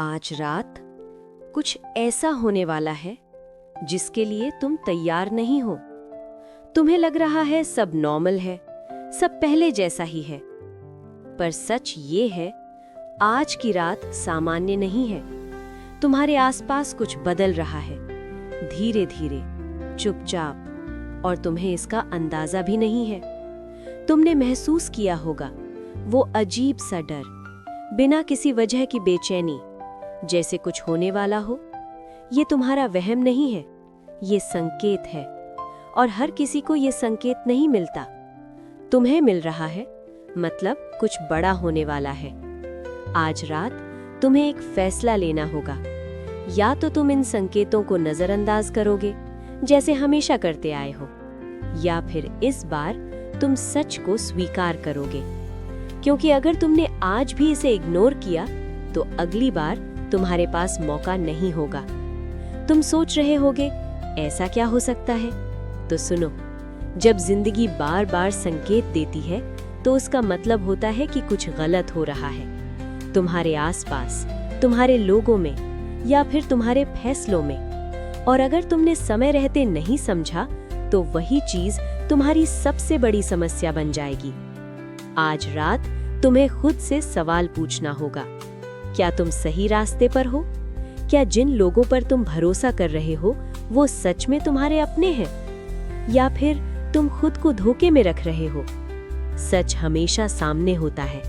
आज रात कुछ ऐसा होने वाला है जिसके लिए तुम तैयार नहीं हो। तुम्हें लग रहा है सब नॉर्मल है, सब पहले जैसा ही है, पर सच ये है आज की रात सामान्य नहीं है। तुम्हारे आसपास कुछ बदल रहा है, धीरे धीरे, चुपचाप, और तुम्हें इसका अंदाजा भी नहीं है। तुमने महसूस किया होगा वो अजीब सा डर, बिना किसी वजह की बेचैनी, जैसे कुछ होने वाला हो। ये तुम्हारा वहम नहीं है, ये संकेत है, और हर किसी को ये संकेत नहीं मिलता। तुम्हें मिल रहा है, मतलब कुछ बड़ा होने वाला है। आज रात तुम्हें एक फैसला लेना होगा। या तो तुम इन संकेतों को नजरअंदाज करोगे जैसे हमेशा करते आए हो, या फिर इस बार तुम सच को स्वीकार करोगे। क्योंकि अगर तुमने आज भी इसे इग्नोर किया तो अगली बार तुम्हारे पास मौका नहीं होगा। तुम सोच रहे होगे ऐसा क्या हो सकता है? तो सुनो, जब जिंदगी बार बार संकेत देती है तो उसका मतलब होता है कि कुछ गलत हो रहा है, तुम्हारे आसपास, तुम्हारे लोगों में, या फिर तुम्हारे फैसलों में। और अगर तुमने समय रहते नहीं समझा तो वही चीज तुम्हारी सबसे बड़ी समस्या बन जाएगी। आज रात तुम्हें खुद से सवाल पूछना होगा, क्या तुम सही रास्ते पर हो? क्या जिन लोगों पर तुम भरोसा कर रहे हो वो सच में तुम्हारे अपने हैं, या फिर तुम खुद को धोखे में रख रहे हो? सच हमेशा सामने होता है,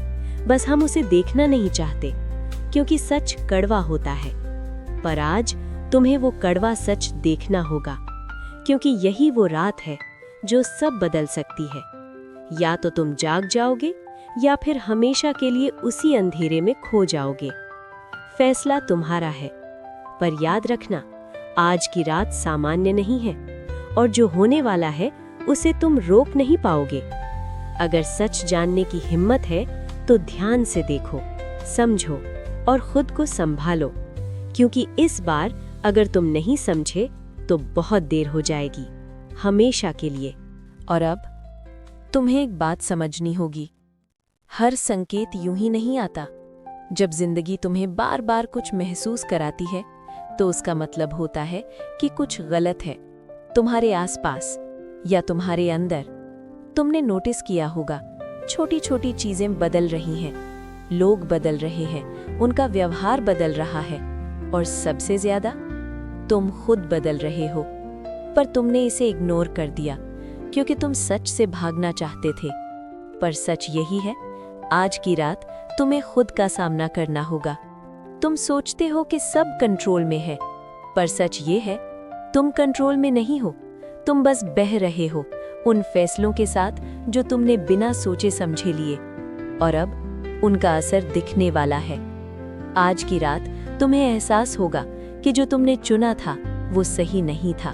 बस हम उसे देखना नहीं चाहते, क्योंकि सच कड़वा होता है। पर आज तुम्हें वो कड़वा सच देखना होगा, क्योंकि यही वो रात है जो सब बदल सकती है। या तो तुम जाग जाओगे या फिर हमेशा के लिए उसी अंधेरे में खो जाओगे। फैसला तुम्हारा है, पर याद रखना, आज की रात सामान्य नहीं है, और जो होने वाला है उसे तुम रोक नहीं पाओगे। अगर सच जानने की हिम्मत है तो ध्यान से देखो, समझो और खुद को संभालो, क्योंकि इस बार अगर तुम नहीं समझे तो बहुत देर हो जाएगी, हमेशा के लिए। और अब तुम्हें एक बात समझनी होगी, हर संकेत यूं ही नहीं आता। जब जिंदगी तुम्हें बार बार कुछ महसूस कराती है तो उसका मतलब होता है कि कुछ गलत है, तुम्हारे आसपास या तुम्हारे अंदर। तुमने नोटिस किया होगा, छोटी छोटी चीजें बदल रही हैं, लोग बदल रहे हैं, उनका व्यवहार बदल रहा है, और सबसे ज्यादा तुम खुद बदल रहे हो। पर तुमने इसे इग्नोर कर दिया क्योंकि तुम सच से भागना चाहते थे। पर सच यही है, आज की रात तुम्हें खुद का सामना करना होगा। तुम सोचते हो कि सब कंट्रोल में है, पर सच ये है, तुम कंट्रोल में नहीं हो। तुम बस बह रहे हो उन फैसलों के साथ जो तुमने बिना सोचे समझे लिए, और अब उनका असर दिखने वाला है। आज की रात तुम्हें एहसास होगा कि जो तुमने चुना था वो सही नहीं था,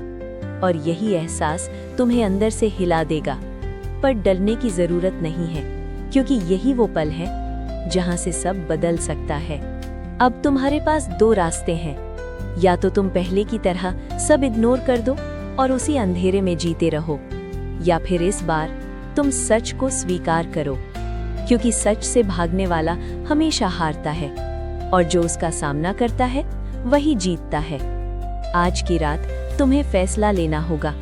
और यही एहसास तुम्हें अंदर से हिला देगा। पर डरने की जरूरत नहीं है, क्योंकि यही वो पल है जहां से सब बदल सकता है। अब तुम्हारे पास दो रास्ते हैं, या तो तुम पहले की तरह सब इग्नोर कर दो और उसी अंधेरे में जीते रहो, या फिर इस बार तुम सच को स्वीकार करो, क्योंकि सच से भागने वाला हमेशा हारता है, और जो उसका सामना करता है वही जीतता है। आज की रात तुम्हें फैसला लेना होगा,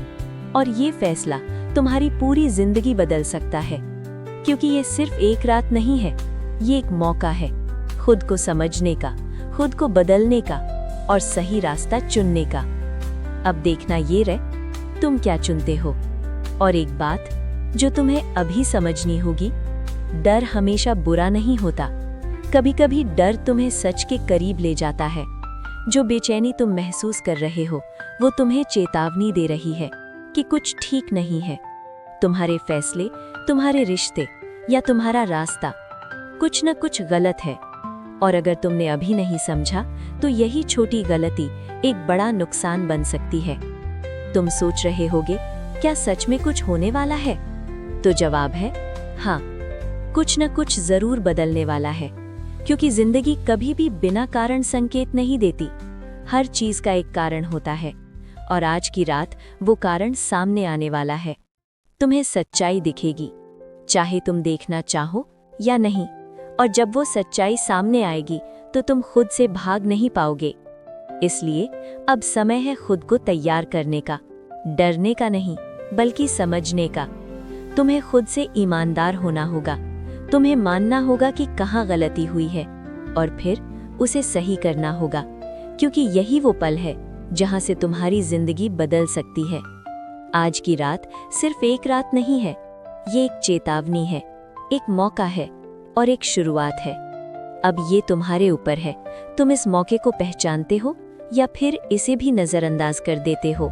और ये फैसला तुम्हारी पूरी जिंदगी बदल सकता है, क्योंकि ये सिर्फ एक रात नहीं है, ये एक मौका है खुद को समझने का, खुद को बदलने का, और सही रास्ता चुनने का। अब देखना ये रहे तुम क्या चुनते हो। और एक बात जो तुम्हें अभी समझनी होगी, डर हमेशा बुरा नहीं होता। कभी कभी डर तुम्हें सच के करीब ले जाता है। जो बेचैनी तुम महसूस कर रहे हो वो तुम्हें चेतावनी दे रही है कि कुछ ठीक नहीं है। तुम्हारे फैसले, तुम्हारे रिश्ते या तुम्हारा रास्ता, कुछ न कुछ गलत है। और अगर तुमने अभी नहीं समझा तो यही छोटी गलती एक बड़ा नुकसान बन सकती है। तुम सोच रहे होगे, क्या सच में कुछ होने वाला है? तो जवाब है हाँ, कुछ न कुछ जरूर बदलने वाला है, क्योंकि जिंदगी कभी भी बिना कारण संकेत नहीं देती। हर चीज का एक कारण होता है, और आज की रात वो कारण सामने आने वाला है। तुम्हें सच्चाई दिखेगी, चाहे तुम देखना चाहो या नहीं, और जब वो सच्चाई सामने आएगी तो तुम खुद से भाग नहीं पाओगे। इसलिए अब समय है खुद को तैयार करने का, डरने का नहीं बल्कि समझने का। तुम्हें खुद से ईमानदार होना होगा, तुम्हें मानना होगा कि कहाँ गलती हुई है और फिर उसे सही करना होगा, क्योंकि यही वो पल है जहाँ से तुम्हारी जिंदगी बदल सकती है। आज की रात सिर्फ एक रात नहीं है, ये एक चेतावनी है, एक मौका है और एक शुरुआत है। अब ये तुम्हारे ऊपर है, तुम इस मौके को पहचानते हो या फिर इसे भी नजरअंदाज कर देते हो।